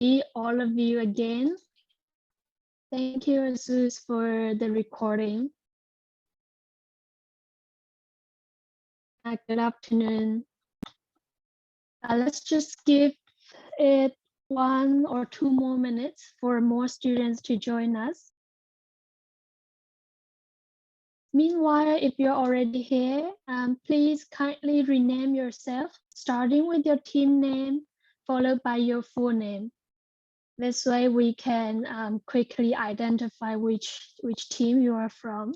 see all of you again. Thank you, Azus, for the recording. Good afternoon. Let's just give it 1 or 2 more minutes for more students to join us. Meanwhile, if you're already here, please kindly rename yourself, starting with your team name, followed by your full name. This way we can quickly identify which team you are from.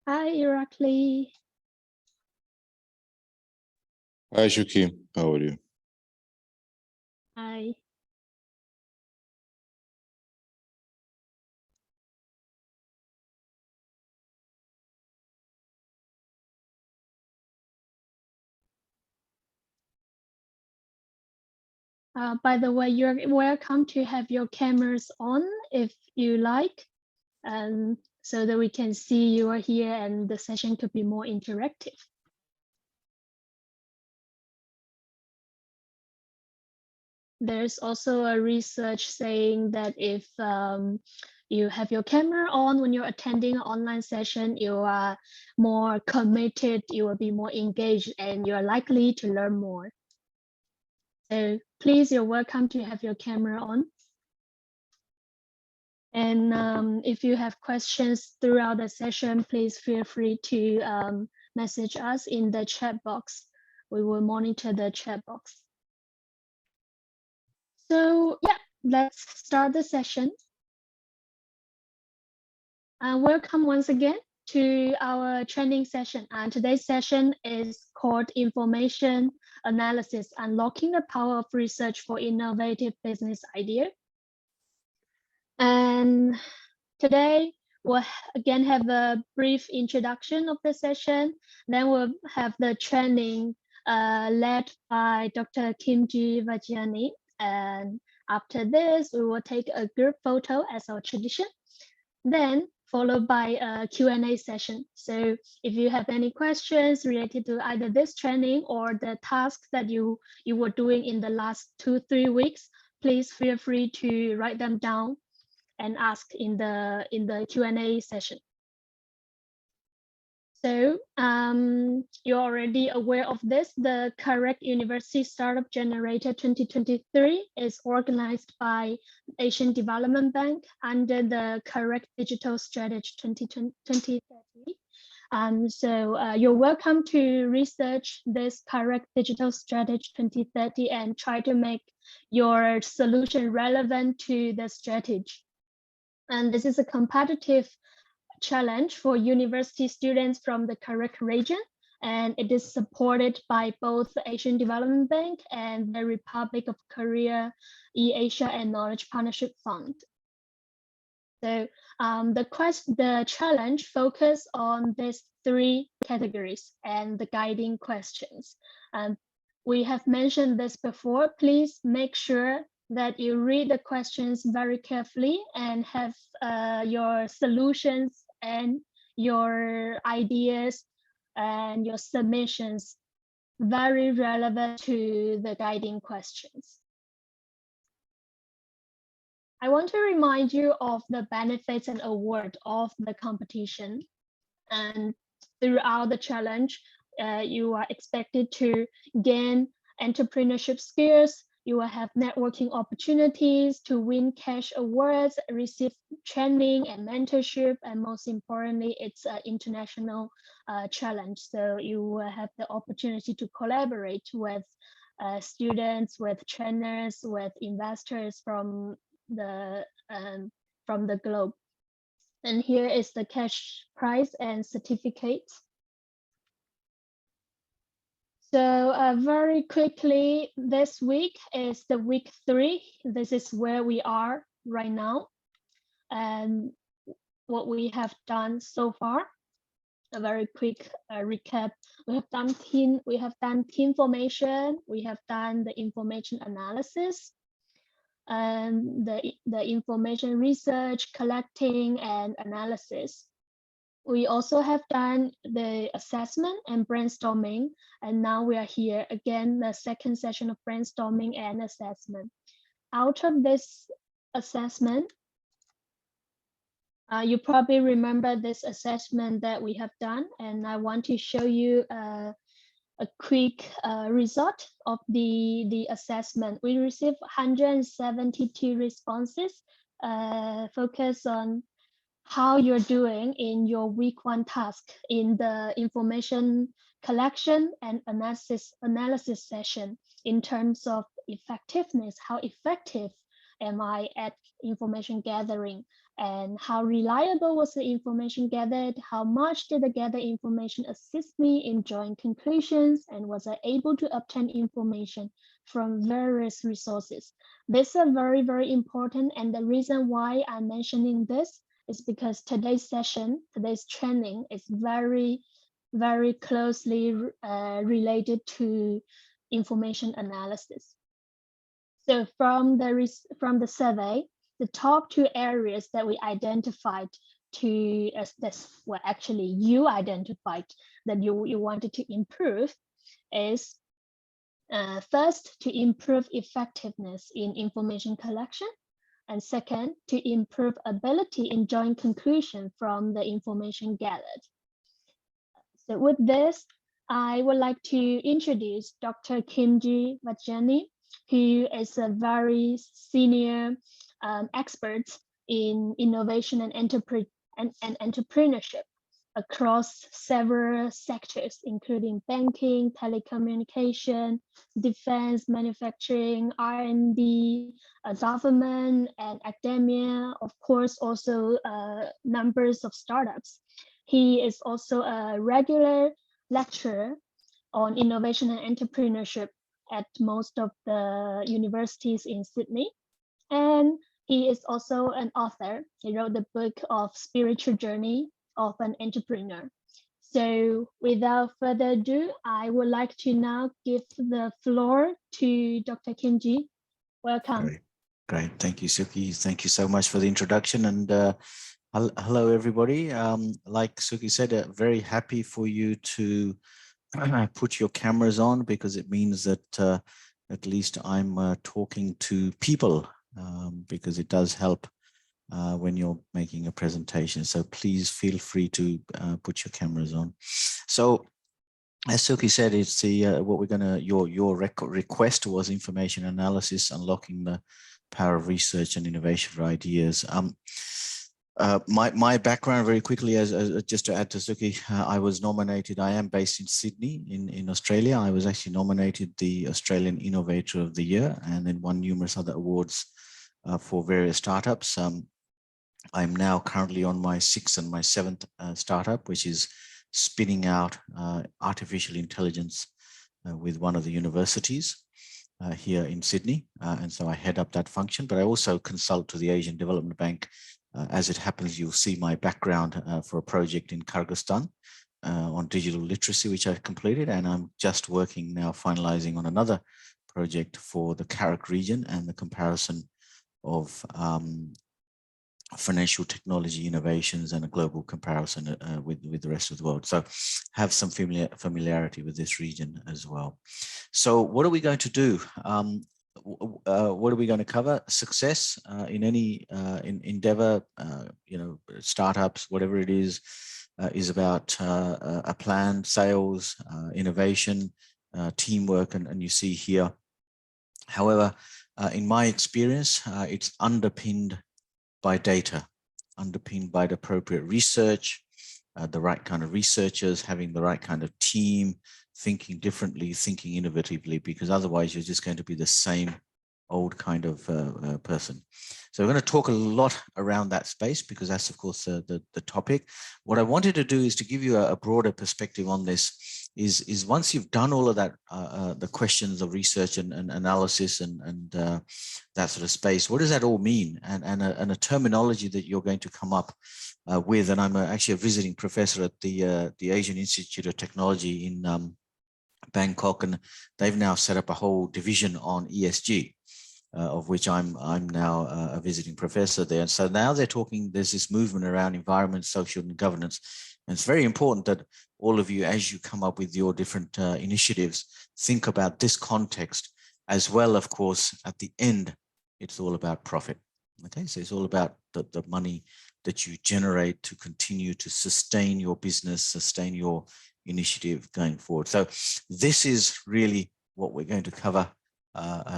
Hi, Irakli. Hi, Shuki. How are you? Hi. By the way, you're welcome to have your cameras on if you like, so that we can see you are here and the session could be more interactive. There's also a research saying that if you have your camera on when you're attending an online session, you are more committed, you will be more engaged, and you are likely to learn more. So please, you're welcome to have your camera on. And if you have questions throughout the session, please feel free to message us in the chat box. We will monitor the chat box. So yeah, let's start the session. Welcome once again to our training session. And today's session is called Information Analysis, Unlocking the Power of Research for Innovative Business Idea. And today we'll again have a brief introduction of the session. Then we'll have the training led by Dr. Khimji Vaghjiani. And after this, we will take a group photo as our tradition. Then followed by a Q&A session. So if you have any questions related to either this training or the tasks that you were doing in the last 2-3 weeks, please feel free to write them down and ask in the Q&A session. So you're already aware of this. The CAREC University Startup Generator 2023 is organized by Asian Development Bank under the CAREC Digital Strategy 2030. So you're welcome to research this CAREC Digital Strategy 2030 and try to make your solution relevant to the strategy. And this is a competitive challenge for university students from the CAREC region, and it is supported by both the Asian Development Bank and the Republic of Korea eAsia and Knowledge Partnership Fund. So the challenge focus on these 3 categories and the guiding questions. We have mentioned this before. Please make sure that you read the questions very carefully and have your solutions and your ideas and your submissions very relevant to the guiding questions. I want to remind you of the benefits and award of the competition. And throughout the challenge, you are expected to gain entrepreneurship skills. You will have networking opportunities to win cash awards, receive training and mentorship, and most importantly, it's an international challenge. So you will have the opportunity to collaborate with students, with trainers, with investors from the globe. And here is the cash prize and certificates. So very quickly, this week is the week 3. This is where we are right now and what we have done so far. a very quick recap. We have done team formation, we have done the information analysis, and the information research, collecting and analysis. We also have done the assessment and brainstorming, and now we are here again, the second session of brainstorming and assessment. Out of this assessment, you probably remember this assessment that we have done, and I want to show you a quick result of the assessment. We received 172 responses, focus on how you're doing in your week 1 task in the information collection and analysis session in terms of effectiveness. How effective am I at information gathering, and how reliable was the information gathered? How much did the gathered information assist me in drawing conclusions, and was I able to obtain information from various resources? This is very, very important, and the reason why I'm mentioning this is because today's session, today's training is very, very closely related to information analysis. So from the survey, the top 2 areas that we identified to as this, well, actually you identified that you wanted to improve is first, to improve effectiveness in information collection, and second, to improve ability in drawing conclusion from the information gathered. So with this, I would like to introduce Dr. Khimji Vaghjiani, who is a very senior expert in innovation and entrepreneurship across several sectors, including banking, telecommunication, defense, manufacturing, R&D, government, and academia, of course, also numbers of startups. He is also a regular lecturer on innovation and entrepreneurship at most of the universities in Sydney. And he is also an author. He wrote the book of Spiritual Journey of an Entrepreneur. So without further ado, I would like to now give the floor to Dr. Khimji. Welcome. Great. Thank you, Suki. Thank you so much for the introduction. And hello, everybody. Like Suki said, very happy for you to put your cameras on, because it means that at least I'm talking to people, because it does help when you're making a presentation. So please feel free to put your cameras on. So as Suki said, it's the what we're gonna, your request was information analysis, unlocking the power of research and innovation for ideas. My background very quickly, as just to add to Suki, I was nominated, I am based in Sydney in Australia. I was actually nominated the Australian Innovator of the Year, and then won numerous other awards for various startups. I'm now currently on my 6th and my 7th startup, which is spinning out artificial intelligence with one of the universities here in Sydney. And so I head up that function, but I also consult to the Asian Development Bank. As it happens, you'll see my background for a project in Kyrgyzstan on digital literacy, which I've completed. And I'm just working now, finalizing on another project for the CAREC region and the comparison of financial technology innovations and a global comparison with the rest of the world. So have some familiarity with this region as well. So what are we going to do? What are we going to cover? Success in any endeavor, startups, whatever it is about a plan, sales, innovation, teamwork, and you see here. However, in my experience, it's underpinned by data, underpinned by the appropriate research, the right kind of researchers, having the right kind of team, thinking differently, thinking innovatively, because otherwise you're just going to be the same old kind of person. So we're going to talk a lot around that space, because that's, of course, the topic. What I wanted to do is to give you a broader perspective on this, is once you've done all of that, the questions of research and analysis and that sort of space, what does that all mean? And a terminology that you're going to come up with. And I'm actually a visiting professor at the Asian Institute of Technology in Bangkok, and they've now set up a whole division on ESG. Of which I'm now a visiting professor there. And so now they're talking, there's this movement around environment, social and governance. And it's very important that all of you, as you come up with your different initiatives, think about this context as well. Of course, at the end, it's all about profit. Okay, so it's all about the money that you generate to continue to sustain your business, sustain your initiative going forward. So this is really what we're going to cover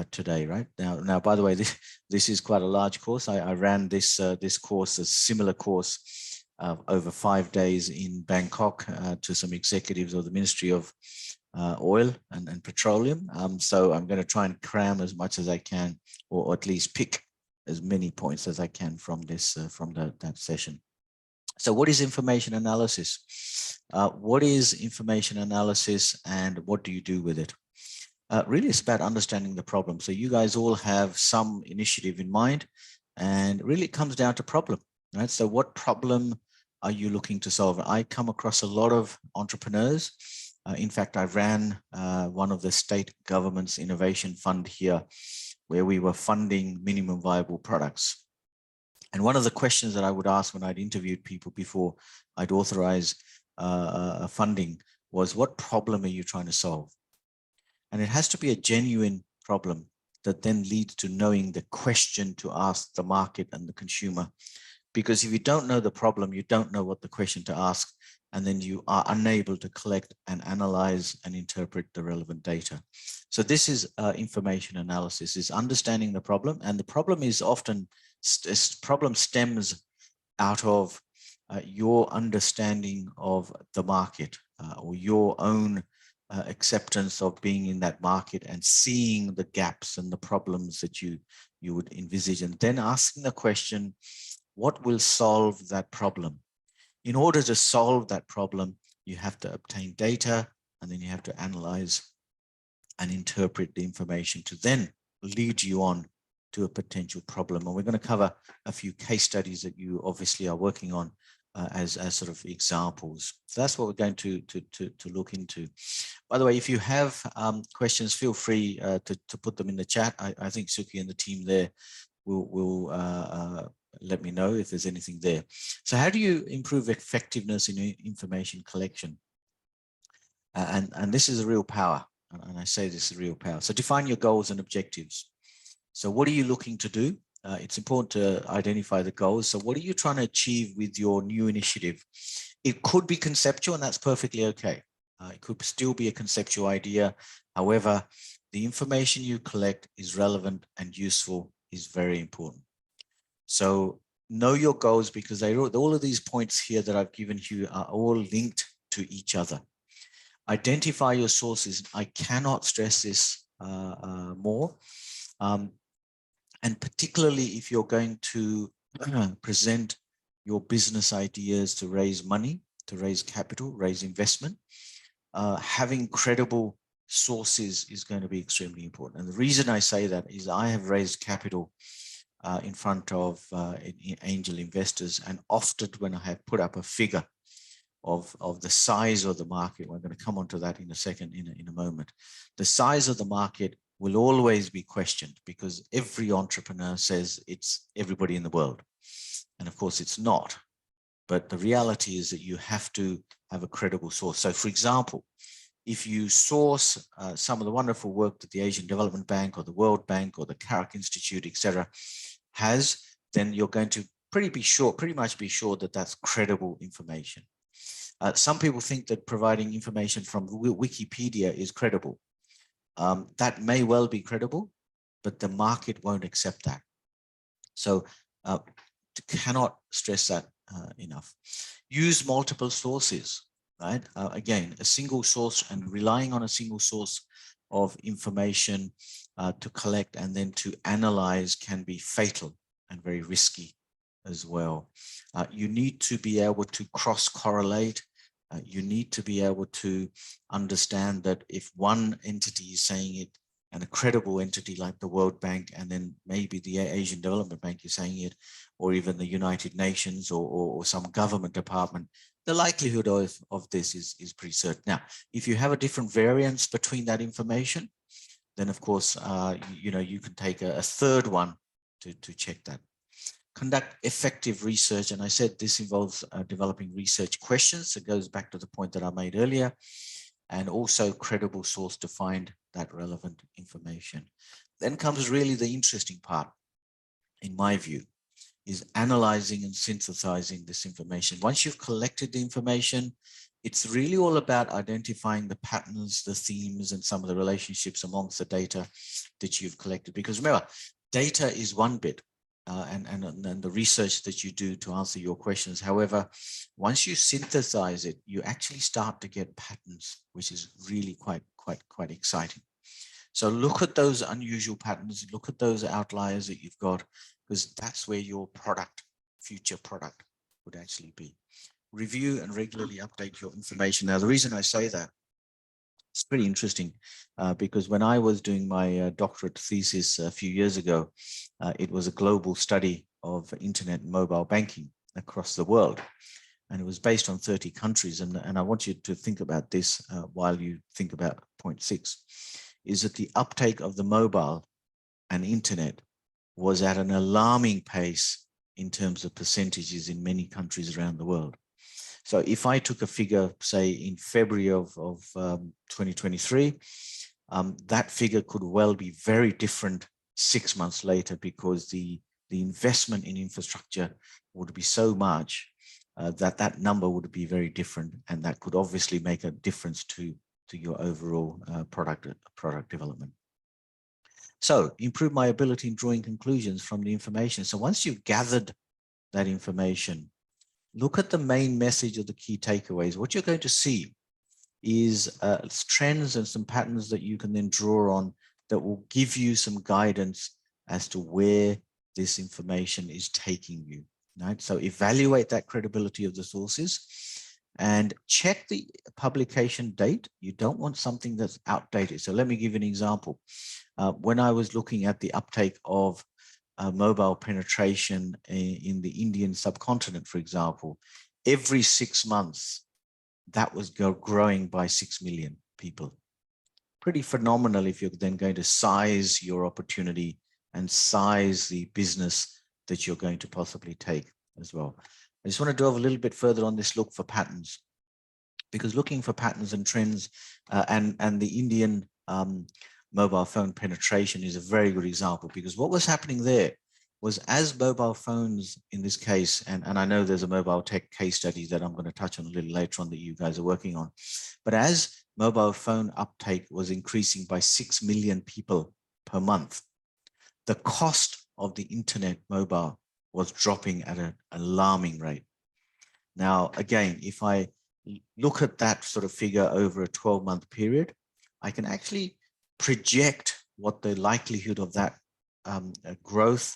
today, right? Now, by the way, this is quite a large course. I ran this course, a similar course, over 5 days in Bangkok to some executives of the Ministry of Oil and Petroleum. So I'm going to try and cram as much as I can, or at least pick as many points as I can from this that session. So what is information analysis? What is information analysis, and what do you do with it? Really, it's about understanding the problem. So you guys all have some initiative in mind, and really it comes down to problem, right? So what problem are you looking to solve? I come across a lot of entrepreneurs. In fact, I ran one of the state government's innovation fund here, where we were funding minimum viable products. And one of the questions that I would ask when I'd interviewed people before I'd authorize funding was, what problem are you trying to solve? And it has to be a genuine problem that then leads to knowing the question to ask the market and the consumer. Because if you don't know the problem, you don't know what the question to ask, and then you are unable to collect and analyze and interpret the relevant data. So this is information analysis, is understanding the problem. And the problem is often, problem stems out of your understanding of the market or your own acceptance of being in that market and seeing the gaps and the problems that you would envisage, and then asking the question, what will solve that problem? In order to solve that problem, you have to obtain data, and then you have to analyze and interpret the information to then lead you on to a potential problem. And we're going to cover a few case studies that you obviously are working on as sort of examples. So that's what we're going to look into. By the way, if you have questions, feel free to put them in the chat. I think Suki and the team there will let me know if there's anything there. So how do you improve effectiveness in information collection? And this is a real power. And I say this is real power. So define your goals and objectives. So what are you looking to do? It's important to identify the goals. So what are you trying to achieve with your new initiative? It could be conceptual, and that's perfectly okay. It could still be a conceptual idea. However, the information you collect is relevant and useful, is very important. So know your goals, because all of these points here that I've given you are all linked to each other. Identify your sources. I cannot stress this more. And particularly if you're going to present your business ideas to raise money, to raise capital, raise investment, having credible sources is going to be extremely important. And the reason I say that is I have raised capital in front of angel investors, and often when I have put up a figure of the size of the market, we're going to come onto that in a second, in a moment, the size of the market will always be questioned, because every entrepreneur says it's everybody in the world. And of course it's not. But the reality is that you have to have a credible source. So for example, if you source some of the wonderful work that the Asian Development Bank or the World Bank or the CAREC Institute, etc., has, then you're going to pretty much be sure that that's credible information. Some people think that providing information from Wikipedia is credible. That may well be credible, but the market won't accept that. So cannot stress that enough. Use multiple sources, right? Again, a single source and relying on a single source of information to collect and then to analyze can be fatal and very risky as well. You need to be able to cross-correlate You need to be able to understand that if one entity is saying it, and a credible entity like the World Bank, and then maybe the Asian Development Bank is saying it, or even the United Nations or some government department, the likelihood of this is pretty certain. Now, if you have a different variance between that information, then of course, you can take a third one to check that. Conduct effective research. And I said this involves developing research questions. It goes back to the point that I made earlier, and also credible source to find that relevant information. Then comes really the interesting part, in my view, is analyzing and synthesizing this information. Once you've collected the information, it's really all about identifying the patterns, the themes, and some of the relationships amongst the data that you've collected. Because remember, data is one bit, and the research that you do to answer your questions. However, once you synthesize it, you actually start to get patterns, which is really quite exciting. So look at those unusual patterns, look at those outliers that you've got, because that's where your product, future product, would actually be. Review and regularly update your information. Now, the reason I say that, it's pretty interesting, because when I was doing my doctorate thesis a few years ago, it was a global study of internet and mobile banking across the world. And it was based on 30 countries. And I want you to think about this while you think about point 6, is that the uptake of the mobile and internet was at an alarming pace in terms of percentages in many countries around the world. So if I took a figure, say in February of 2023, that figure could well be very different 6 months later, because the investment in infrastructure would be so much that number would be very different, and that could obviously make a difference to your overall product development. So improve my ability in drawing conclusions from the information. So once you've gathered that information, look at the main message of the key takeaways. What you're going to see is trends and some patterns that you can then draw on that will give you some guidance as to where this information is taking you. Right? So evaluate that credibility of the sources and check the publication date. You don't want something that's outdated. So let me give you an example. When I was looking at the uptake of mobile penetration in the Indian subcontinent, for example, every 6 months, that was growing by 6 million people. Pretty phenomenal if you're then going to size your opportunity and size the business that you're going to possibly take as well. I just want to delve a little bit further on this look for patterns, because looking for patterns and trends and the Indian mobile phone penetration is a very good example, because what was happening there was, as mobile phones in this case, and I know there's a mobile tech case study that I'm going to touch on a little later on that you guys are working on, but as mobile phone uptake was increasing by 6 million people per month, the cost of the internet mobile was dropping at an alarming rate. Now, again, if I look at that sort of figure over a 12-month period, I can actually project what the likelihood of that growth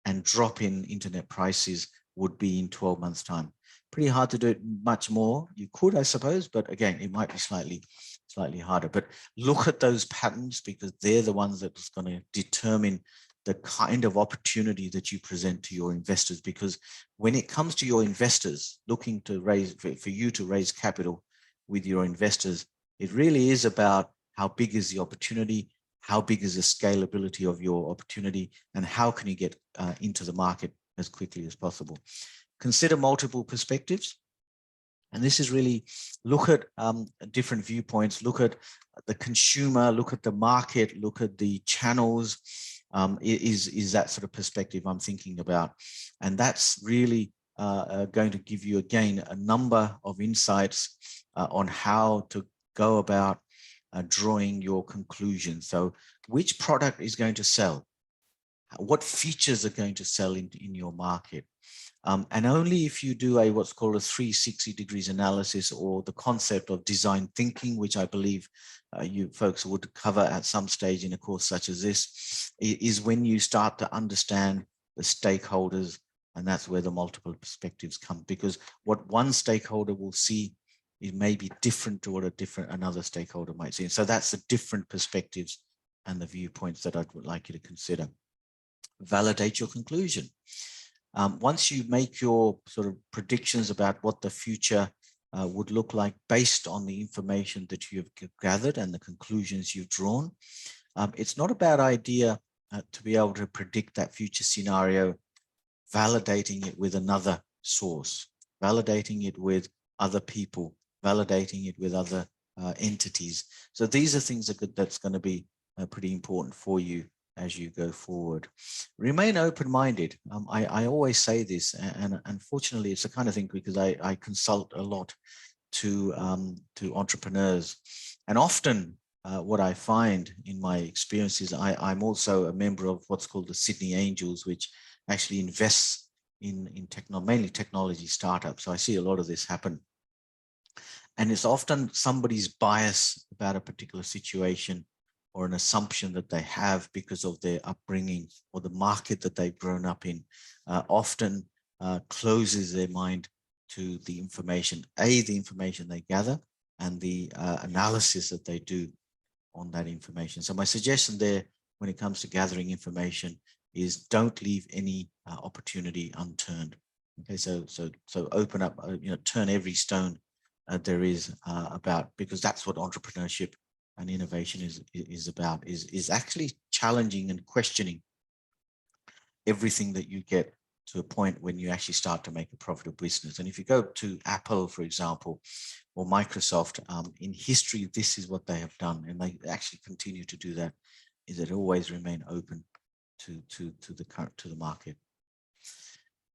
and drop in internet prices would be in 12 months' time. Pretty hard to do it much more. You could, I suppose, but again, it might be slightly harder. But look at those patterns, because they're the ones that's going to determine the kind of opportunity that you present to your investors. Because when it comes to your investors looking to raise, for you to raise capital with your investors, it really is about how big is the opportunity, how big is the scalability of your opportunity, and how can you get into the market as quickly as possible. Consider multiple perspectives. And this is really look at different viewpoints, look at the consumer, look at the market, look at the channels. Is that sort of perspective I'm thinking about. And that's really going to give you, again, a number of insights on how to go about drawing your conclusion. So which product is going to sell? What features are going to sell in your market? And only if you do what's called a 360 degrees analysis, or the concept of design thinking, which I believe you folks would cover at some stage in a course such as this, is when you start to understand the stakeholders, and that's where the multiple perspectives come. Because what one stakeholder will see it may be different to what another stakeholder might see. And so that's the different perspectives and the viewpoints that I would like you to consider. Validate your conclusion. Once you make your sort of predictions about what the future would look like based on the information that you've gathered and the conclusions you've drawn, it's not a bad idea to be able to predict that future scenario, validating it with another source, validating it with other people, validating it with other entities. So these are things that's going to be pretty important for you as you go forward. Remain open-minded. I always say this, and unfortunately it's the kind of thing because I consult a lot to entrepreneurs, and often what I find in my experiences, I'm also a member of what's called the Sydney Angels, which actually invests in mainly technology startups. So I see a lot of this happen. And it's often somebody's bias about a particular situation or an assumption that they have because of their upbringing or the market that they've grown up in, often closes their mind to the information, the information they gather and the analysis that they do on that information. So my suggestion there when it comes to gathering information is don't leave any opportunity unturned. Okay, so open up, turn every stone there is about, because that's what entrepreneurship and innovation is about, is actually challenging and questioning everything that you get to a point when you actually start to make a profitable business. And if you go to Apple, for example, or Microsoft, in history, this is what they have done, and they actually continue to do that, is it always remain open to the market.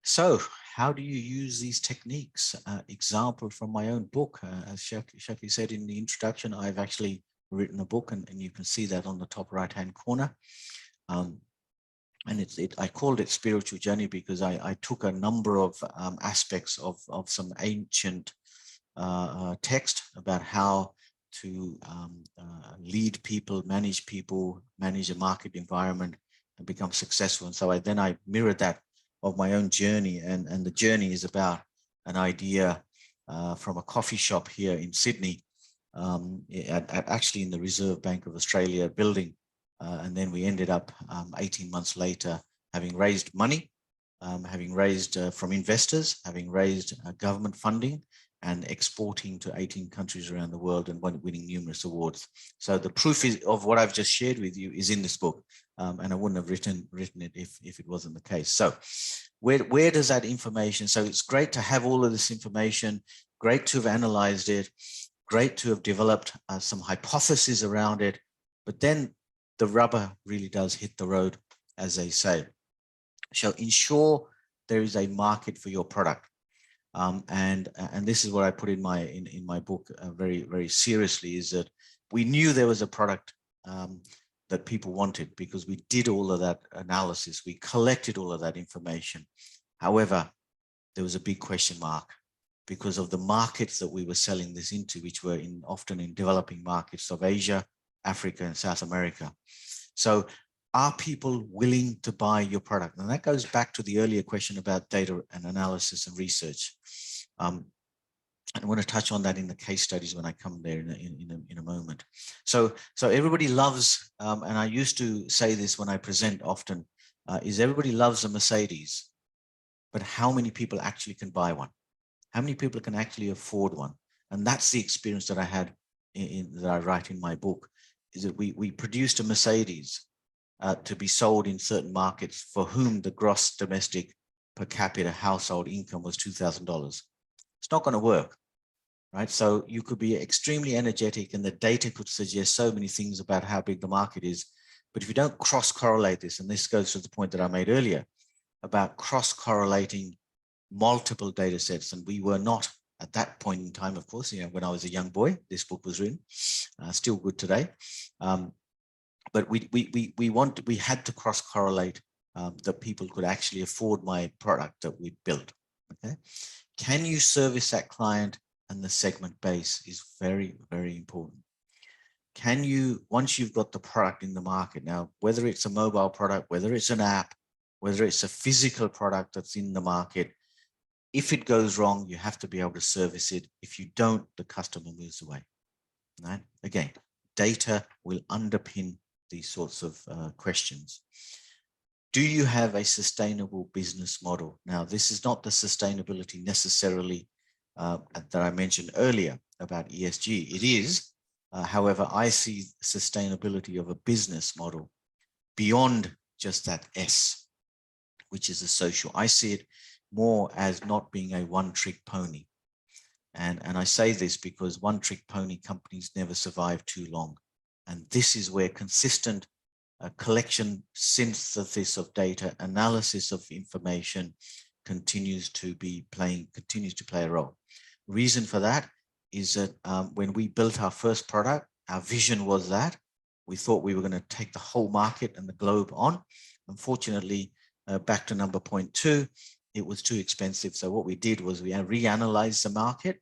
So how do you use these techniques? Example from my own book, as Shaki said in the introduction, I've actually written a book, and you can see that on the top right-hand corner. And I called it Spiritual Journey because I took a number of aspects of some ancient text about how to lead people, manage a market environment, and become successful. And so I mirrored that of my own journey, and the journey is about an idea from a coffee shop here in Sydney, actually in the Reserve Bank of Australia building. And then we ended up 18 months later having raised money, having raised from investors, having raised government funding, and exporting to 18 countries around the world and winning numerous awards. So the proof of what I've just shared with you is in this book, and I wouldn't have written it if it wasn't the case. So where does that information? So it's great to have all of this information, great to have analyzed it, great to have developed some hypotheses around it, but then the rubber really does hit the road, as they say. So ensure there is a market for your product. And this is what I put in my book very, very seriously, is that we knew there was a product that people wanted because we did all of that analysis. We collected all of that information. However, there was a big question mark because of the markets that we were selling this into, which were often in developing markets of Asia, Africa, and South America. So are people willing to buy your product? And that goes back to the earlier question about data and analysis and research. And I want to touch on that in the case studies when I come there in a moment. So everybody loves, and I used to say this when I present often, is everybody loves a Mercedes, but how many people actually can buy one? How many people can actually afford one? And that's the experience that I had that I write in my book, is that we produced a Mercedes to be sold in certain markets for whom the gross domestic per capita household income was $2,000. It's not going to work, right? So you could be extremely energetic and the data could suggest so many things about how big the market is. But if you don't cross-correlate this, and this goes to the point that I made earlier about cross-correlating multiple data sets, and we were not at that point in time, of course, when I was a young boy, this book was written, still good today. But we had to cross-correlate that people could actually afford my product that we built. Okay, can you service that client? And the segment base is very, very important. Can you, once you've got the product in the market now, whether it's a mobile product, whether it's an app, whether it's a physical product that's in the market, If it goes wrong, you have to be able to service it. If you don't, the customer moves away. Right? Again, data will underpin these sorts of questions. Do you have a sustainable business model? Now, this is not the sustainability necessarily that I mentioned earlier about ESG. It is, however, I see sustainability of a business model beyond just that S, which is a social. I see it more as not being a one-trick pony. And I say this because one-trick pony companies never survive too long. And this is where consistent collection, synthesis of data, analysis of information continues to play a role. Reason for that is that when we built our first product, our vision was that we thought we were going to take the whole market and the globe on. Unfortunately, back to number point 2, it was too expensive. So what we did was we reanalyzed the market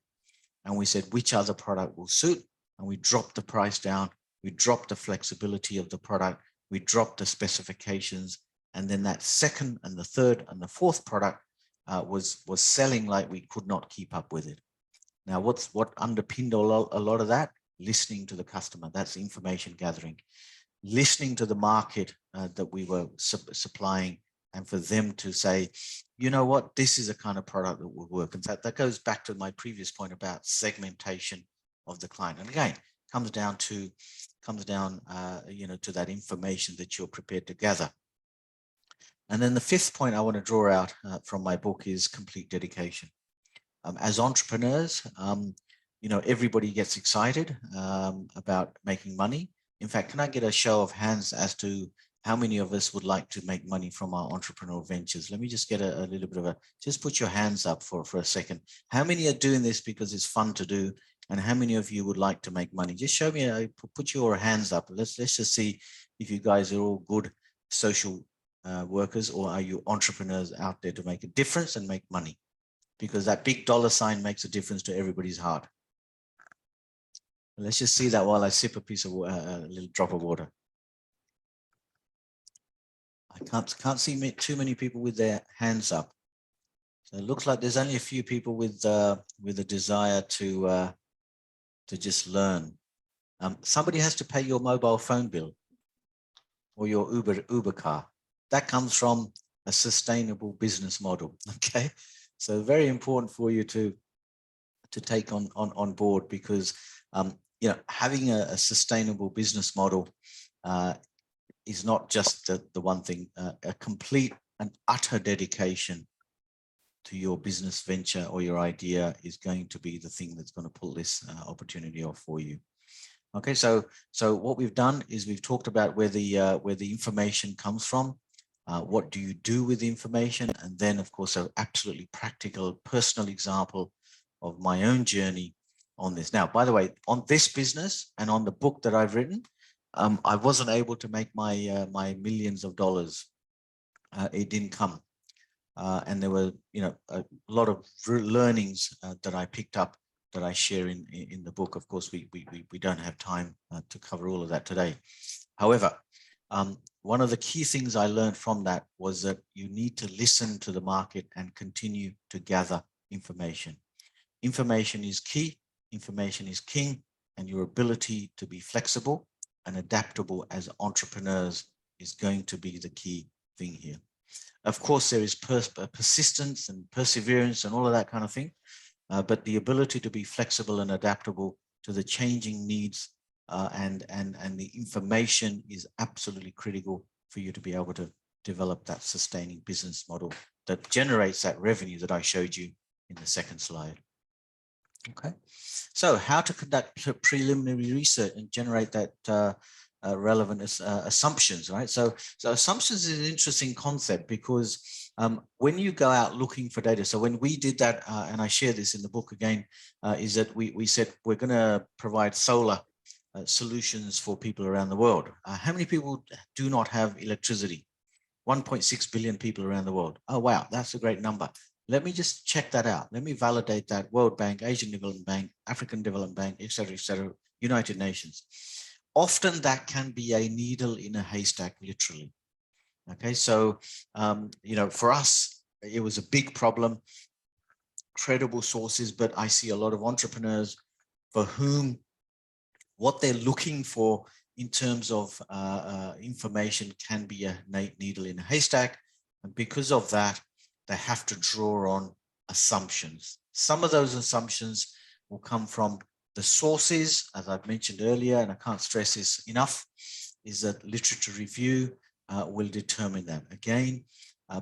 and we said which other product will suit, and we dropped the price down, we dropped the flexibility of the product, we dropped the specifications, and then that second and the third and the fourth product was selling like we could not keep up with it. Now, what underpinned a lot of that? Listening to the customer. That's information gathering. Listening to the market that we were supplying, and for them to say, you know what, this is a kind of product that will work. In fact, that goes back to my previous point about segmentation of the client. And again, comes down to that information that you're prepared to gather. And then the 5th point I want to draw out from my book is complete dedication. As entrepreneurs, everybody gets excited about making money. In fact, can I get a show of hands as to how many of us would like to make money from our entrepreneurial ventures? Let me just get a little bit of just put your hands up for a second. How many are doing this because it's fun to do? And how many of you would like to make money? Just show me, put your hands up. Let's just see if you guys are all good social workers, or are you entrepreneurs out there to make a difference and make money? Because that big dollar sign makes a difference to everybody's heart. Let's just see that while I sip a little drop of water. I can't see too many people with their hands up. So it looks like there's only a few people with a desire to just learn. Somebody has to pay your mobile phone bill or your Uber car. That comes from a sustainable business model. Okay, so very important for you to take on board, because having a sustainable business model is not just the one thing. A complete and utter dedication to your business venture or your idea is going to be the thing that's going to pull this opportunity off for you. Okay, so what we've done is we've talked about where the information comes from. What do you do with the information? And then, of course, an absolutely practical, personal example of my own journey on this. Now, by the way, on this business and on the book that I've written, I wasn't able to make my millions of dollars. It didn't come. And there were, a lot of learnings that I picked up that I share in the book. Of course, we don't have time to cover all of that today. However, one of the key things I learned from that was that you need to listen to the market and continue to gather information. Information is key, information is king, and your ability to be flexible and adaptable as entrepreneurs is going to be the key thing here. Of course, there is persistence and perseverance and all of that kind of thing, but the ability to be flexible and adaptable to the changing needs and the information is absolutely critical for you to be able to develop that sustaining business model that generates that revenue that I showed you in the second slide. Okay, so how to conduct preliminary research and generate that relevant assumptions, right? So assumptions is an interesting concept, because when you go out looking for data, so when we did that, and I share this in the book again, is that we said we're going to provide solar solutions for people around the world. How many people do not have electricity? 1.6 billion people around the world. Oh, wow, that's a great number. Let me just check that out. Let me validate that. World Bank, Asian Development Bank, African Development Bank, et cetera, United Nations. Often that can be a needle in a haystack, literally. Okay, so, for us, it was a big problem. credible sources, but I see a lot of entrepreneurs for whom what they're looking for in terms of information can be a needle in a haystack. And because of that, they have to draw on assumptions. Some of those assumptions will come from the sources, as I've mentioned earlier, and I can't stress this enough, is that literature review will determine that. Again,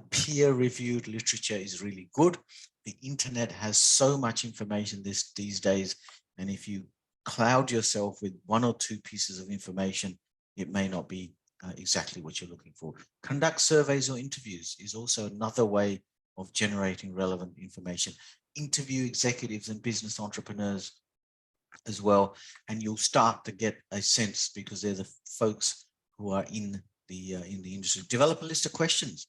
peer-reviewed literature is really good. The internet has so much information these days, and if you cloud yourself with one or two pieces of information, it may not be exactly what you're looking for. Conduct surveys or interviews is also another way of generating relevant information. Interview executives and business entrepreneurs as well, and you'll start to get a sense, because they're the folks who are in the industry. Develop a list of questions,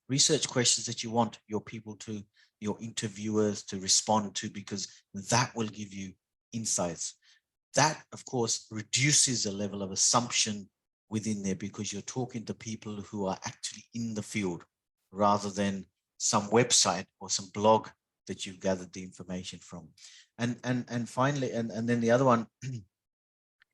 research questions that you want your people to, your interviewers to respond to, because that will give you insights. That, of course, reduces the level of assumption within there, because you're talking to people who are actually in the field rather than some website or some blog that you've gathered the information from. And finally, and then the other one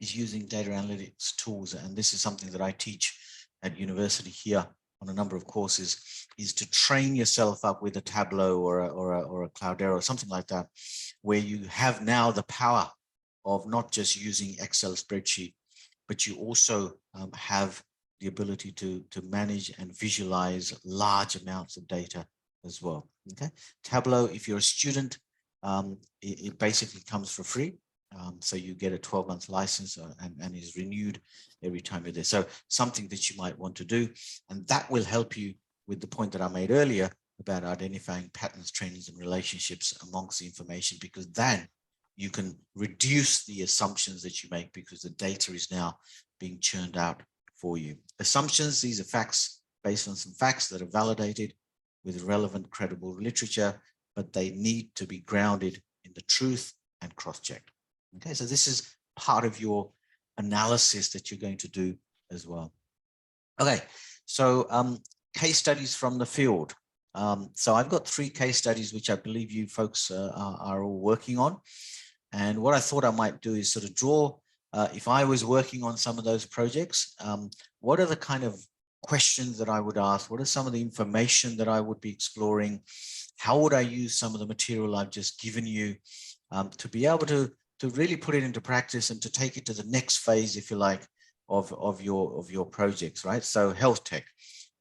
is using data analytics tools. And this is something that I teach at university here on a number of courses, is to train yourself up with a Tableau or a Cloudera or something like that, where you have now the power of not just using Excel spreadsheet, but you also have the ability to manage and visualize large amounts of data as well. Okay, Tableau, if you're a student, it basically comes for free. So you get a 12-month license and is renewed every time you're there. So something that you might want to do, and that will help you with the point that I made earlier about identifying patterns, trends, and relationships amongst the information, because then you can reduce the assumptions that you make, because the data is now being churned out for you. Assumptions, these are facts based on some facts that are validated with relevant, credible literature, but they need to be grounded in the truth and cross-checked. Okay, so this is part of your analysis that you're going to do as well. Okay, so case studies from the field. So I've got 3 case studies, which I believe you folks are all working on. And what I thought I might do is sort of draw, if I was working on some of those projects, what are the kind of questions that I would ask? What are some of the information that I would be exploring? How would I use some of the material I've just given you to be able to really put it into practice and to take it to the next phase, if you like, of your projects, right? So HealthTech,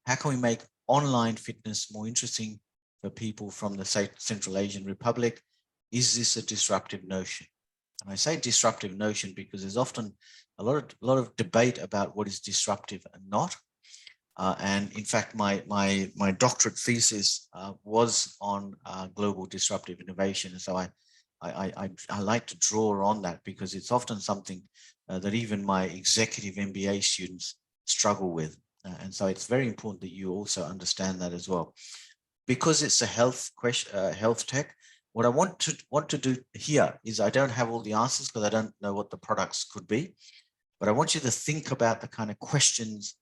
how can we make online fitness more interesting for people from the Central Asian Republic? Is this a disruptive notion? And I say disruptive notion because there's often a lot of debate about what is disruptive and not. And in fact, my doctorate thesis was on global disruptive innovation. And so I like to draw on that, because it's often something that even my executive MBA students struggle with. And so it's very important that you also understand that as well. Because it's a health question, health tech, what I want to do here is, I don't have all the answers because I don't know what the products could be, but I want you to think about the kind of questions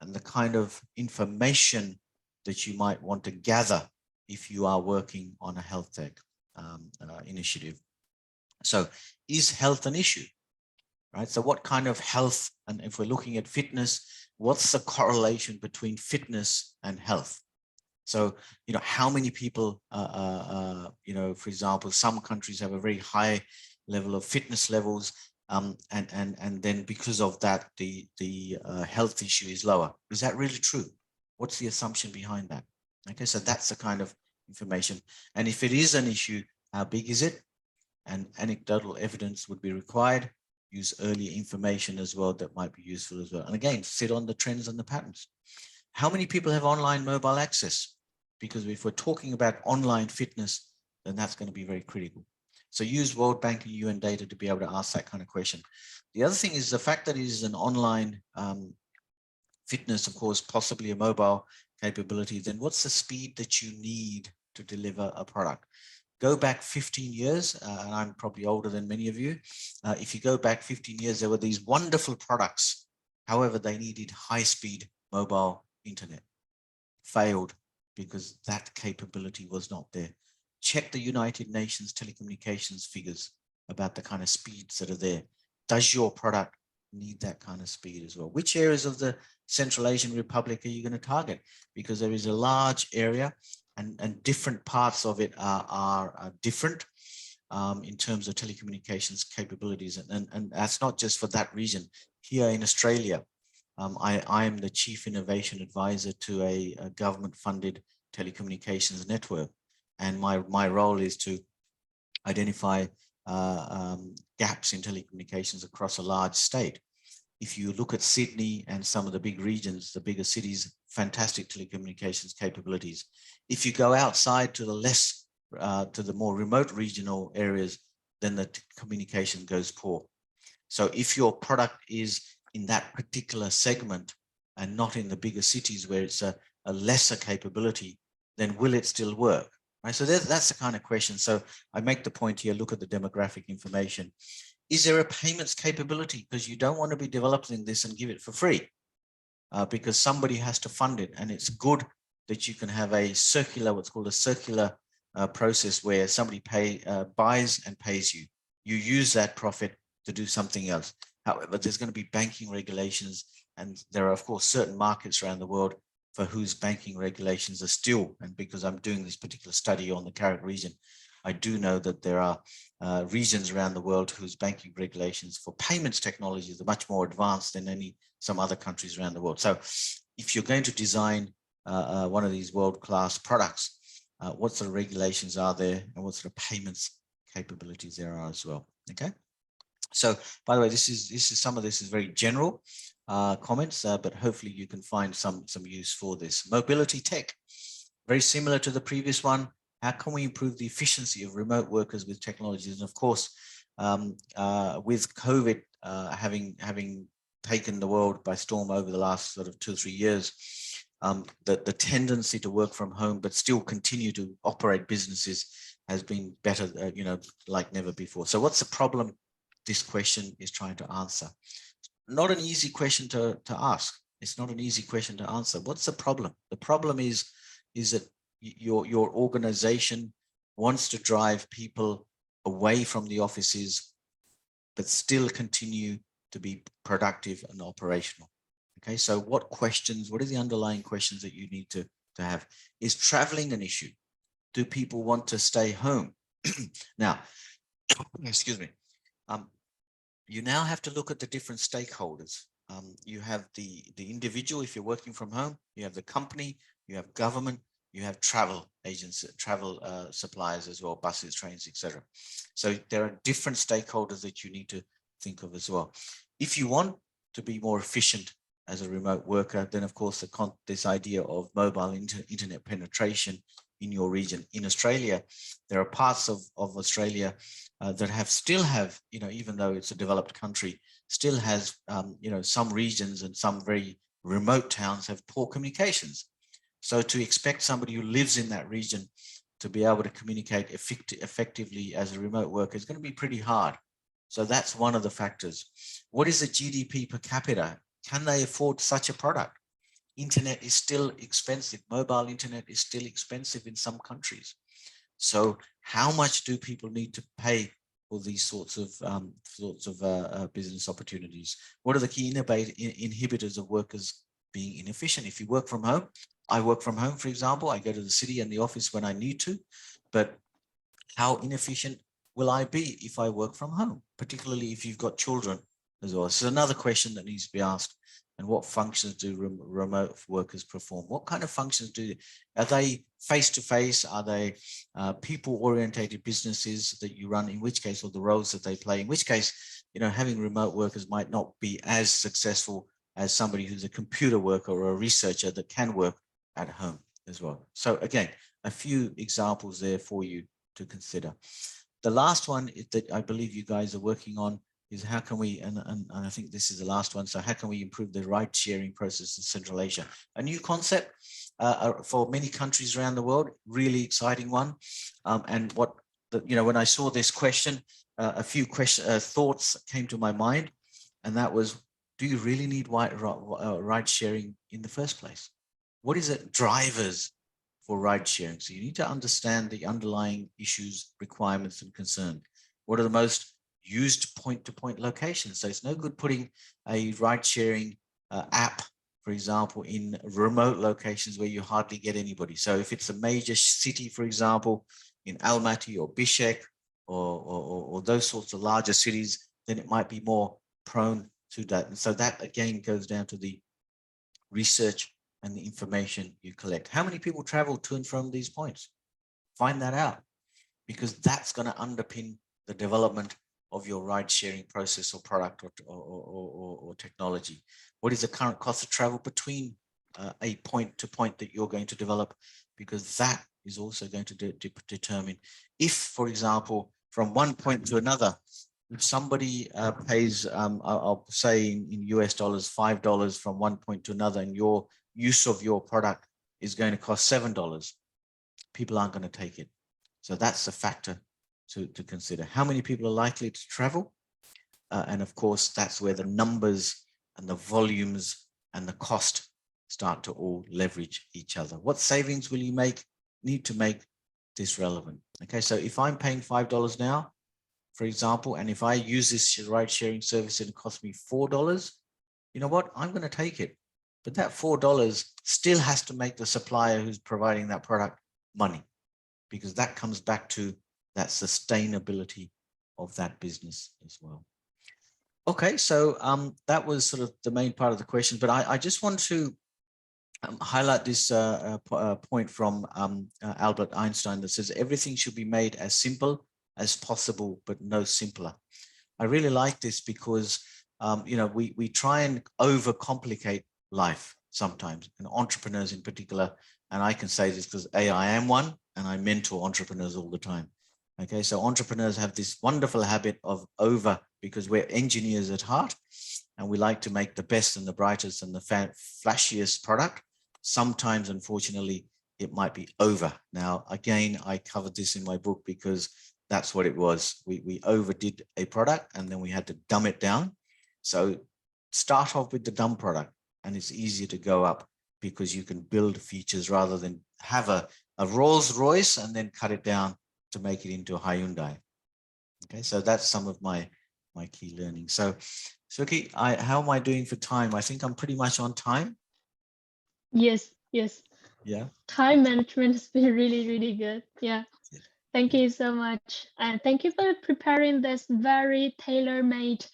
and the kind of information that you might want to gather if you are working on a health tech initiative. So is health an issue, right? So what kind of health, and if we're looking at fitness, what's the correlation between fitness and health? So, you know, how many people, you know, for example, some countries have a very high level of fitness levels, and then because of that, the health issue is lower. Is that really true? What's the assumption behind that? Okay, so that's the kind of information. And if it is an issue, how big is it? And anecdotal evidence would be required. Use early information as well that might be useful as well. And again, sit on the trends and the patterns. How many people have online mobile access? Because if we're talking about online fitness, then that's going to be very critical. So use World Bank and UN data to be able to ask that kind of question. The other thing is the fact that it is an online fitness, of course, possibly a mobile capability, then what's the speed that you need to deliver a product? Go back 15 years, and I'm probably older than many of you. If you go back 15 years, there were these wonderful products. However, they needed high-speed mobile internet. Failed because that capability was not there. check the United Nations telecommunications figures about the kind of speeds that are there. Does your product need that kind of speed as well? Which areas of the Central Asian Republic are you going to target? Because there is a large area and different parts of it are different in terms of telecommunications capabilities. And that's not just for that region. Here in Australia, I am the Chief Innovation Advisor to a government-funded telecommunications network. And my role is to identify gaps in telecommunications across a large state. If you look at Sydney and some of the big regions, the bigger cities, fantastic telecommunications capabilities. If you go outside to the more remote regional areas, then the communication goes poor. So if your product is in that particular segment and not in the bigger cities where it's a lesser capability, then will it still work? Right? So that's the kind of question. So I make the point here, look at the demographic information. Is there a payments capability? Because you don't want to be developing this and give it for free because somebody has to fund it. And it's good that you can have a circular, what's called a circular process where somebody buys and pays you. You use that profit to do something else. However, there's going to be banking regulations, and there are, of course, certain markets around the world for whose banking regulations are still, and because I'm doing this particular study on the CAREC region, I do know that there are regions around the world whose banking regulations for payments technologies are much more advanced than some other countries around the world. So if you're going to design one of these world-class products, what sort of regulations are there and what sort of payments capabilities there are as well, okay? So, by the way, some of this is very general comments, but hopefully you can find some use for this. MobilityTech, very similar to the previous one. How can we improve the efficiency of remote workers with technologies? And of course, with COVID having taken the world by storm over the last sort of 2 or 3 years, the tendency to work from home but still continue to operate businesses has been better, like never before. So what's the problem this question is trying to answer? Not an easy question to ask. It's not an easy question to answer. What's the problem? The problem is that your organization wants to drive people away from the offices, but still continue to be productive and operational. Okay, so what are the underlying questions that you need to have? Is traveling an issue? Do people want to stay home? Now, excuse me. You now have to look at the different stakeholders. You have the individual, if you're working from home, you have the company, you have government, you have travel agents, travel suppliers as well, buses, trains, etc. So there are different stakeholders that you need to think of as well. If you want to be more efficient as a remote worker, then of course this idea of mobile internet penetration in your region. In Australia, there are parts of Australia that still have, even though it's a developed country, still has, some regions and some very remote towns have poor communications. So to expect somebody who lives in that region to be able to communicate effectively as a remote worker is going to be pretty hard. So that's one of the factors. What is the GDP per capita? Can they afford such a product? Internet is still expensive. Mobile internet is still expensive in some countries. So how much do people need to pay for these sorts of business opportunities? What are the key inhibitors of workers being inefficient? If you work from home, I work from home, for example, I go to the city and the office when I need to, but how inefficient will I be if I work from home, particularly if you've got children as well? This is another question that needs to be asked. And what functions do remote workers perform? What kind of functions are they face-to-face? Are they people-orientated businesses that you run, in which case, or the roles that they play, in which case, having remote workers might not be as successful as somebody who's a computer worker or a researcher that can work at home as well. So again, a few examples there for you to consider. The last one that I believe you guys are working on is how can we, and I think this is the last one, so how can we improve the ride sharing process in Central Asia? A new concept for many countries around the world, really exciting one. And when I saw this question, a few thoughts came to my mind, and that was, do you really need ride sharing in the first place? What is it? Drivers for ride sharing. So you need to understand the underlying issues, requirements, and concern. What are the most used point-to-point locations? So it's no good putting a ride sharing app, for example, in remote locations where you hardly get anybody. So if it's a major city, for example, in Almaty or Bishkek or those sorts of larger cities, then it might be more prone to that. And so that again goes down to the research and the information you collect. How many people travel to and from these points? Find that out, because that's going to underpin the development of your ride sharing process or product or technology. What is the current cost of travel between a point to point that you're going to develop? Because that is also going to determine if, for example, from one point to another, if somebody pays, I'll say in US dollars, $5 from one point to another, and your use of your product is going to cost $7, people aren't going to take it. So that's a factor to consider. How many people are likely to travel? And of course, that's where the numbers and the volumes and the cost start to all leverage each other. What savings will you need to make this relevant? Okay, so if I'm paying $5 now, for example, and if I use this ride sharing service and it costs me $4, you know what? I'm going to take it. But that $4 still has to make the supplier who's providing that product money, because that comes back to that sustainability of that business as well. Okay, so that was sort of the main part of the question, but I just want to highlight this point from Albert Einstein that says everything should be made as simple as possible, but no simpler. I really like this because you know, we try and overcomplicate life sometimes, and entrepreneurs in particular. And I can say this because I am one, and I mentor entrepreneurs all the time. Okay, so entrepreneurs have this wonderful habit of because we're engineers at heart, and we like to make the best and the brightest and the flashiest product. Sometimes, unfortunately, it might be over. Now, again, I covered this in my book because that's what it was. We overdid a product, and then we had to dumb it down. So start off with the dumb product, and it's easier to go up because you can build features rather than have a Rolls Royce and then cut it down to make it into a Hyundai. Okay, so that's some of my key learning. So Suki, how am I doing for time? I think I'm pretty much on time. Yes. Yeah. Time management has been really, really good. Yeah. Thank you so much. And thank you for preparing this very tailor-made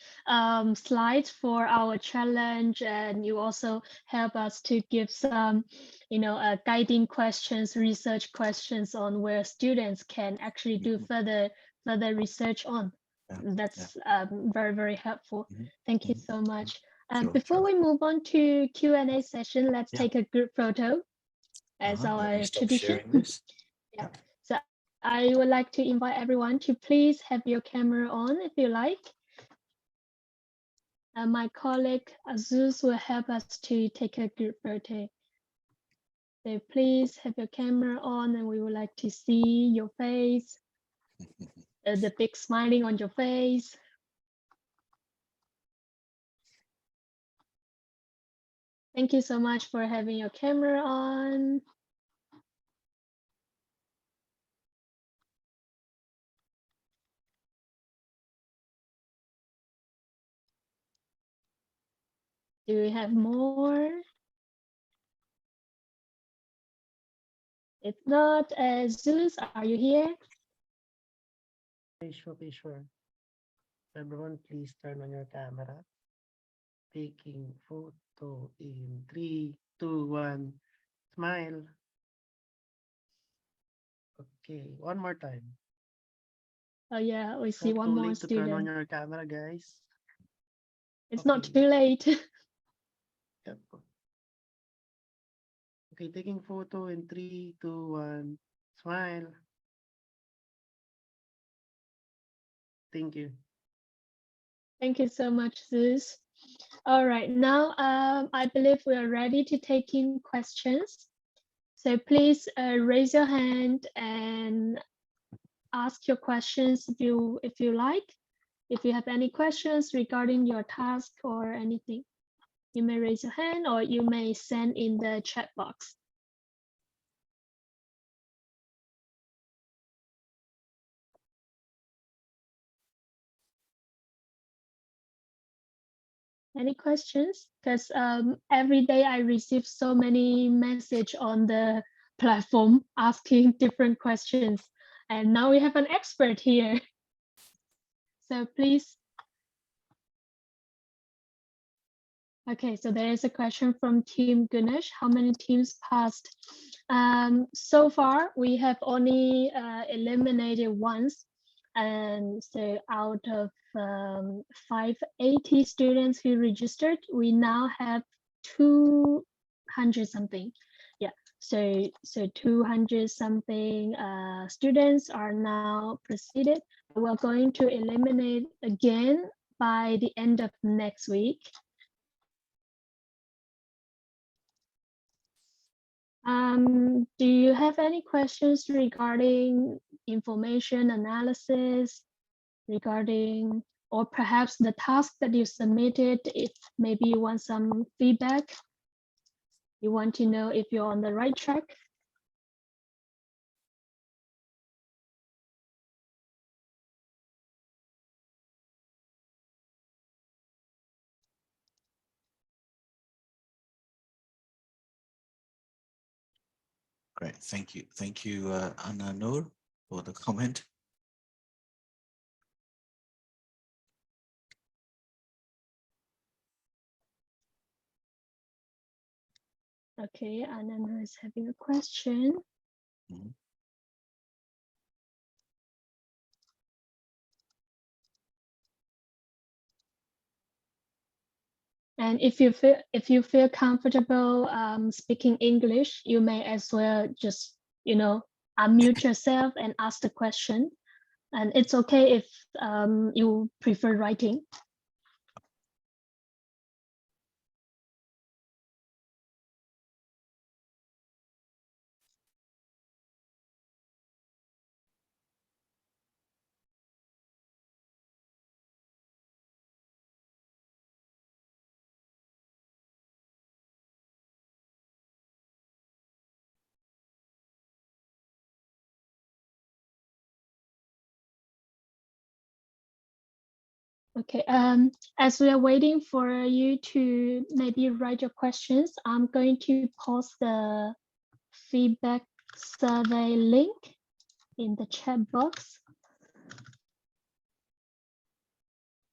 slides for our challenge. And you also help us to give some, you know, guiding questions, research questions on where students can actually do further research on. That's very, very helpful. Thank you so much. Before we move on to Q&A session, let's take a group photo as our tradition. Yeah. So I would like to invite everyone to please have your camera on if you like. My colleague Azus will help us to take a group photo. So please have your camera on, and we would like to see your face, the big smiling on your face. Thank you so much for having your camera on. Do we have more? If not, Zeus, are you here? Okay, sure. Everyone, please turn on your camera. Taking photo in 3, 2, 1. Smile. Okay, one more time. Oh yeah, we see Not one too more late to turn on student. your camera, guys. It's not too late. Yep. Okay, taking photo in 3, 2, 1. Smile. Thank you. Thank you so much, Zeus. All right, now I believe we are ready to take in questions. So please raise your hand and ask your questions if you like. If you have any questions regarding your task or anything, you may raise your hand or you may send in the chat box. Any questions? Because every day I receive so many message on the platform asking different questions, and now we have an expert here. So please. Okay, so there is a question from Team Ganesh. How many teams passed? So far, we have only eliminated once. And so out of 580 students who registered, we now have 200 something. Yeah, so 200 something students are now proceeded. We're going to eliminate again by the end of next week. Do you have any questions regarding information analysis, regarding, or perhaps the task that you submitted, if maybe you want some feedback, you want to know if you're on the right track? Great, thank you, Anna Noor, for the comment. Okay, Anna is having a question. Mhm. And if you feel comfortable speaking English, you may as well just, you know, unmute yourself and ask the question. And it's okay if you prefer writing. Okay, as we are waiting for you to maybe write your questions, I'm going to post the feedback survey link in the chat box.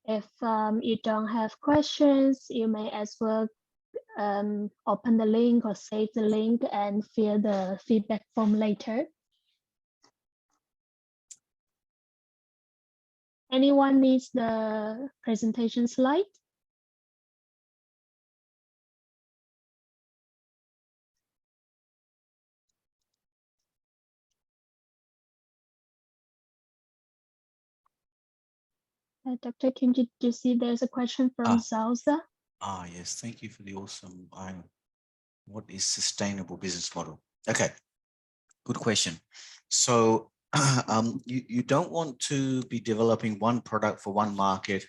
If you don't have questions, you may as well open the link or save the link and fill the feedback form later. Anyone needs the presentation slide? Dr. Kim, did you see there's a question from Zauza? Yes, thank you for the awesome, what is sustainable business model? Okay, good question. So you don't want to be developing one product for one market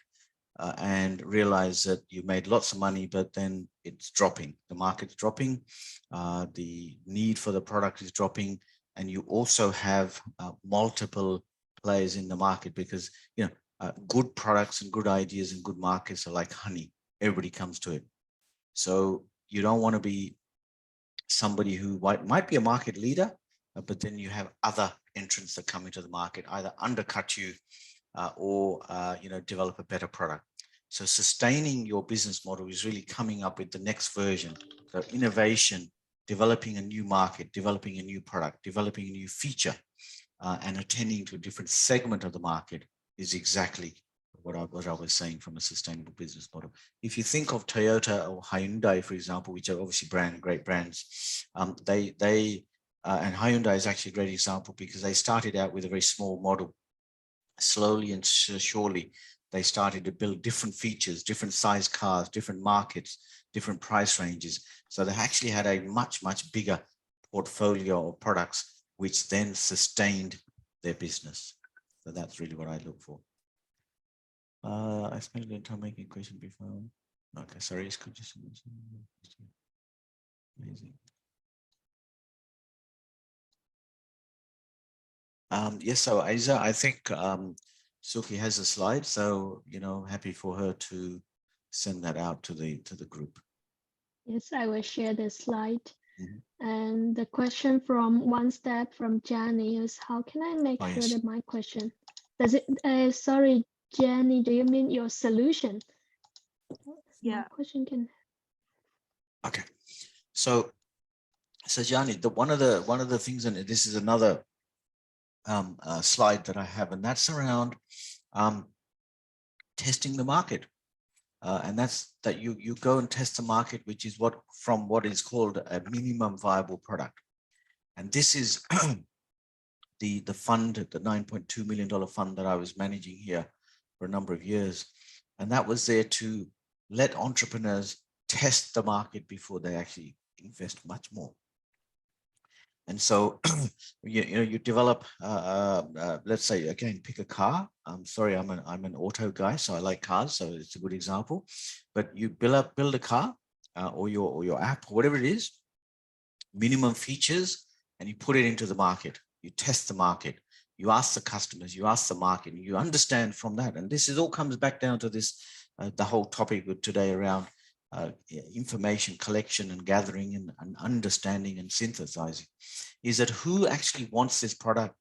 and realize that you made lots of money, but then it's dropping. The market's dropping, the need for the product is dropping, and you also have multiple players in the market because, you know, good products and good ideas and good markets are like honey. Everybody comes to it. So you don't want to be somebody who might be a market leader, but then you have other entrants that come into the market, either undercut you or you know, develop a better product. So sustaining your business model is really coming up with the next version. So innovation, developing a new market, developing a new product, developing a new feature, and attending to a different segment of the market is exactly what I was saying from a sustainable business model. If you think of Toyota or Hyundai, for example, which are obviously great brands, and Hyundai is actually a great example because they started out with a very small model. Slowly and surely, they started to build different features, different size cars, different markets, different price ranges. So they actually had a much bigger portfolio of products, which then sustained their business. So that's really what I look for. I spent a little time making a question before. Okay, sorry, could you amazing. Yes, so Aiza, I think Suki has a slide, so, you know, happy for her to send that out to the group. Yes, I will share the slide. Mhm. And the question from One Step from Jenny is, how can I make Oh, sure yes. that my question, does it, sorry, Jenny, do you mean your solution? Yeah. My question can. Okay. So Jani, one of the things, and this is another slide that I have, and that's around testing the market. And that's that you go and test the market, which is what is called a minimum viable product. And this is the fund, the $9.2 million fund that I was managing here for a number of years. And that was there to let entrepreneurs test the market before they actually invest much more. And so, you develop, let's say, again, pick a car. I'm sorry, I'm an auto guy, so I like cars, so it's a good example. But you build a car or your app, whatever it is, minimum features, and you put it into the market. You test the market. You ask the customers, you ask the market, and you understand from that. And this is all comes back down to this, the whole topic of today around information collection and gathering and understanding and synthesizing, is that who actually wants this product?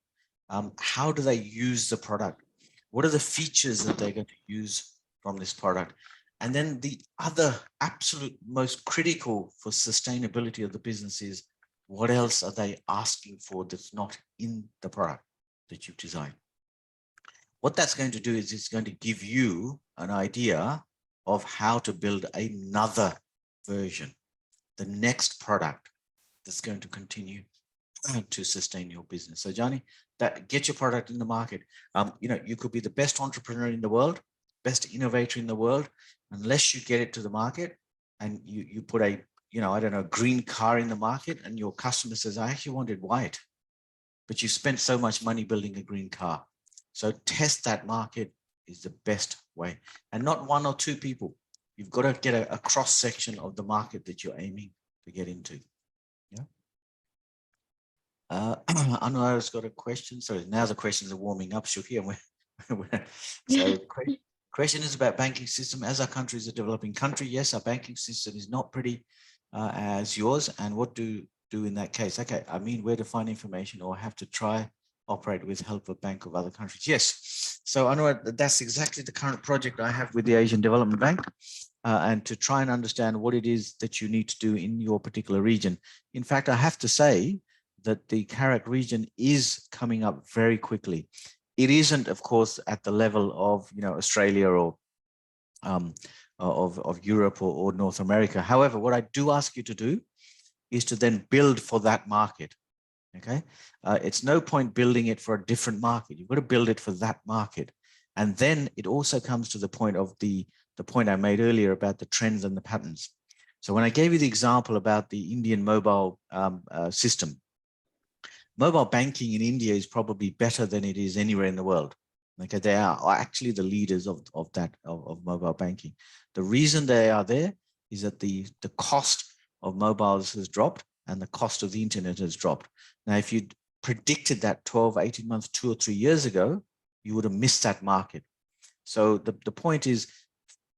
How do they use the product? What are the features that they're going to use from this product? And then the other absolute most critical for sustainability of the business is, what else are they asking for that's not in the product that you've designed? What that's going to do is it's going to give you an idea of how to build another version, the next product that's going to continue to sustain your business. So Johnny, that get your product in the market. You could be the best entrepreneur in the world, best innovator in the world, unless you get it to the market and you put a, I don't know, green car in the market and your customer says, I actually wanted white, but you spent so much money building a green car. So test that market is the best way, and not one or two people. You've got to get a cross section of the market that you're aiming to get into. Yeah. Anwar's got a question. So now the questions are warming up, Shuki. So question is about banking system. As our country is a developing country, yes, our banking system is not pretty as yours. And what do in that case? Okay, I mean, where to find information or have to try operate with help of bank of other countries? Yes. So Anwar, that's exactly the current project I have with the Asian Development Bank. And to try and understand what it is that you need to do in your particular region. In fact, I have to say that the CAREC region is coming up very quickly. It isn't, of course, at the level of Australia or of Europe or North America. However, what I do ask you to do is to then build for that market. Okay, it's no point building it for a different market. You've got to build it for that market, and then it also comes to the point of the point I made earlier about the trends and the patterns. So when I gave you the example about the Indian mobile system, mobile banking in India is probably better than it is anywhere in the world. Okay, they are actually the leaders of mobile banking. The reason they are there is that the cost of mobiles has dropped and the cost of the internet has dropped. Now, if you predicted that 12, 18 months, 2 or 3 years ago, you would have missed that market. So the point is,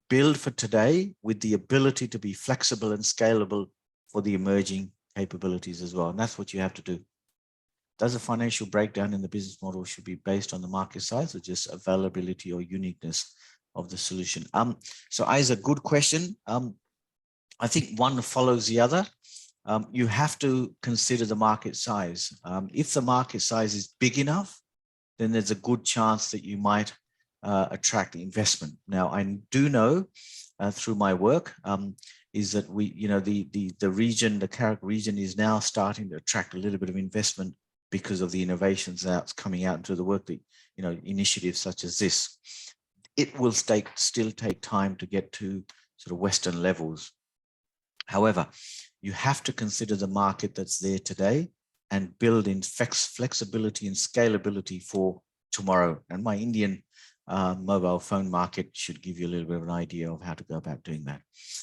build for today with the ability to be flexible and scalable for the emerging capabilities as well. And that's what you have to do. Does a financial breakdown in the business model should be based on the market size or just availability or uniqueness of the solution? So is a good question. I think one follows the other. You have to consider the market size. If the market size is big enough, then there's a good chance that you might attract investment. Now, I do know through my work is that the region, the CAREC region, is now starting to attract a little bit of investment because of the innovations that's coming out into the work that, initiatives such as this. It will still take time to get to sort of Western levels. However, you have to consider the market that's there today and build in flexibility and scalability for tomorrow. And my Indian mobile phone market should give you a little bit of an idea of how to go about doing that.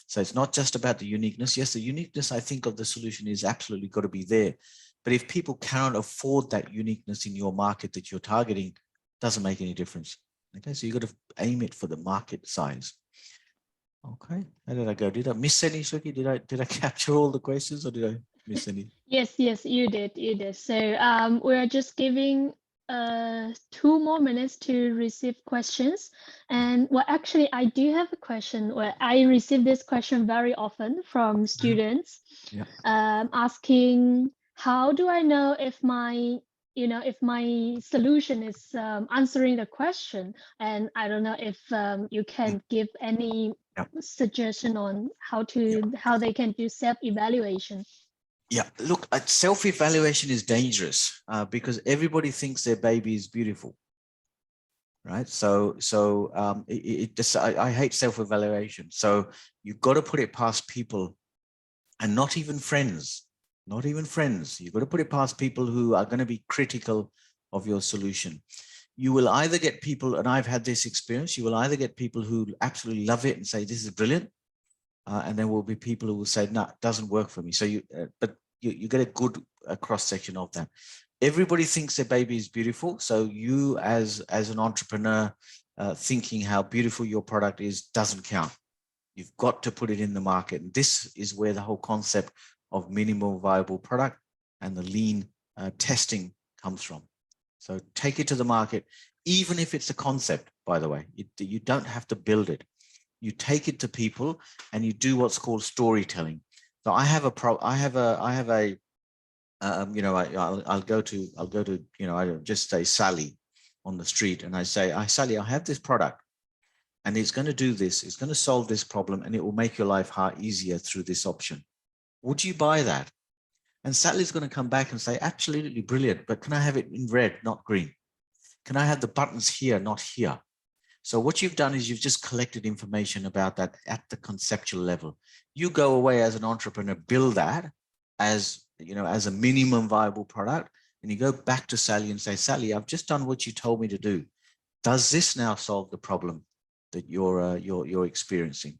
So it's not just about the uniqueness. Yes, the uniqueness, I think, of the solution is absolutely got to be there. But if people cannot afford that uniqueness in your market that you're targeting, it doesn't make any difference. Okay, so you've got to aim it for the market size. Okay, how did I go? Did I miss any, Suki? Did I capture all the questions, or did I miss any? Yes, you did. So we are just giving 2 more minutes to receive questions. And well, actually, I do have a question. Well, I receive this question very often from students, Yeah. asking, how do I know if my solution is answering the question? And I don't know if you can give any suggestion on how they can do self-evaluation. Yeah, look, self-evaluation is dangerous because everybody thinks their baby is beautiful, right? So I hate self-evaluation. So you've got to put it past people, and not even friends. You've got to put it past people who are going to be critical of your solution. You will either get people, and I've had this experience, you will either get people who absolutely love it and say, this is brilliant. And there will be people who will say, no, it doesn't work for me. So you get a good cross-section of that. Everybody thinks their baby is beautiful. So you as an entrepreneur thinking how beautiful your product is doesn't count. You've got to put it in the market. And this is where the whole concept of minimal viable product and the lean testing comes from. So take it to the market, even if it's a concept, by the way. You don't have to build it. You take it to people and you do what's called storytelling. So I'll go to, I don't just say Sally on the street, and I say, Sally, I have this product and it's going to do this. It's going to solve this problem, and it will make your life easier through this option. Would you buy that? And Sally's going to come back and say, absolutely brilliant, but can I have it in red, not green? Can I have the buttons here, not here? So what you've done is you've just collected information about that at the conceptual level. You go away as an entrepreneur, build that as a minimum viable product, and you go back to Sally and say, Sally, I've just done what you told me to do. Does this now solve the problem that you're experiencing?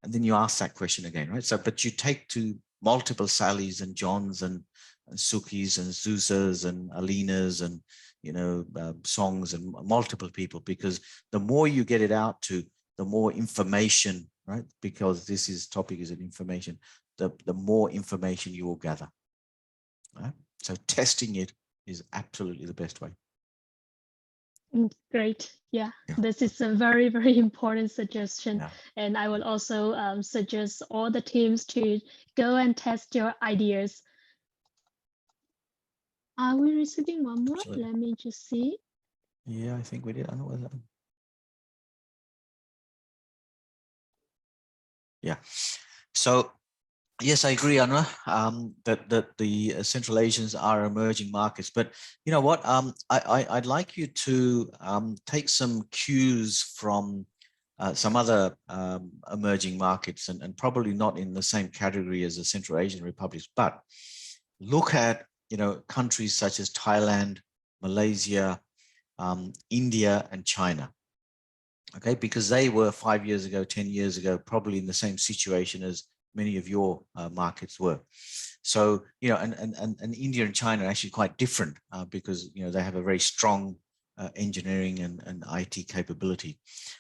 And then you ask that question again, right? So, but you take to multiple Sallys and Johns and Sukis and Zusas and Alinas and songs and multiple people, because the more you get it out to, the more information, right? Because topic is an information, the more information you will gather, right? So testing it is absolutely the best way. Great. Yeah, this is a very, very important suggestion. Yeah. And I will also suggest all the teams to go and test your ideas. Are we receiving one more? Absolutely. Let me just see. Yeah, I think we did. I don't know whether. Yeah. So yes, I agree, Anna, that the Central Asians are emerging markets. But you know what? I'd like you to take some cues from some other emerging markets, and probably not in the same category as the Central Asian republics, but look at countries such as Thailand, Malaysia, India, and China. Okay, because they were 5 years ago, 10 years ago, probably in the same situation as many of your markets were. So, and India and China are actually quite different because, they have a very strong engineering and IT capability.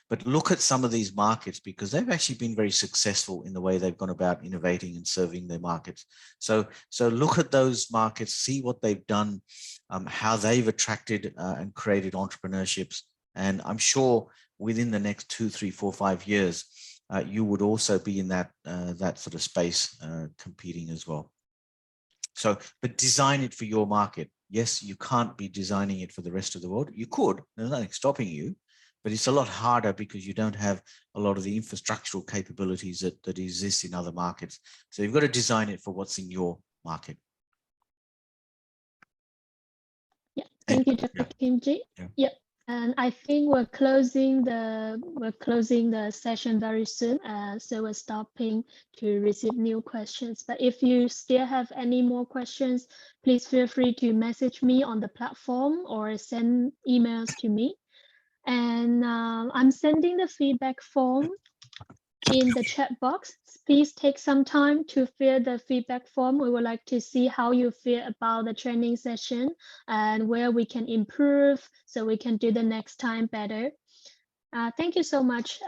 But look at some of these markets, because they've actually been very successful in the way they've gone about innovating and serving their markets. So look at those markets, see what they've done, how they've attracted and created entrepreneurships. And I'm sure within the next 2, 3, 4, 5 years, you would also be in that sort of space competing as well. So, but design it for your market. Yes, you can't be designing it for the rest of the world. You could, there's nothing stopping you, but it's a lot harder because you don't have a lot of the infrastructural capabilities that exist in other markets. So you've got to design it for what's in your market. Yeah, thank you, Dr. Khimji. Yeah. And I think we're closing the session very soon. So we're stopping to receive new questions. But if you still have any more questions, please feel free to message me on the platform or send emails to me. And I'm sending the feedback form in the chat box. Please take some time to fill the feedback form. We would like to see how you feel about the training session and where we can improve so we can do the next time better. Thank you so much.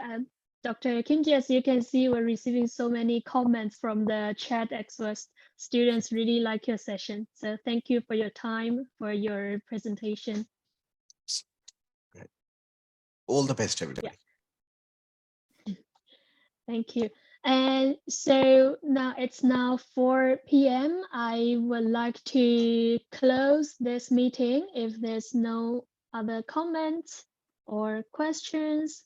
Dr. Khimji, as you can see, we're receiving so many comments from the chat experts. Students really like your session. So thank you for your time, for your presentation. Great. All the best, everybody. Thank you. And so now it's now 4 p.m. I would like to close this meeting if there's no other comments or questions.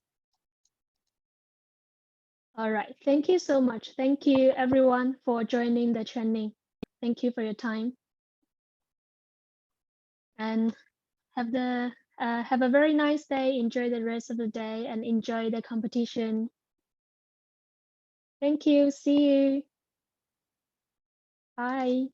All right. Thank you so much. Thank you everyone for joining the training. Thank you for your time. And have a very nice day. Enjoy the rest of the day and enjoy the competition. Thank you. See you. Bye.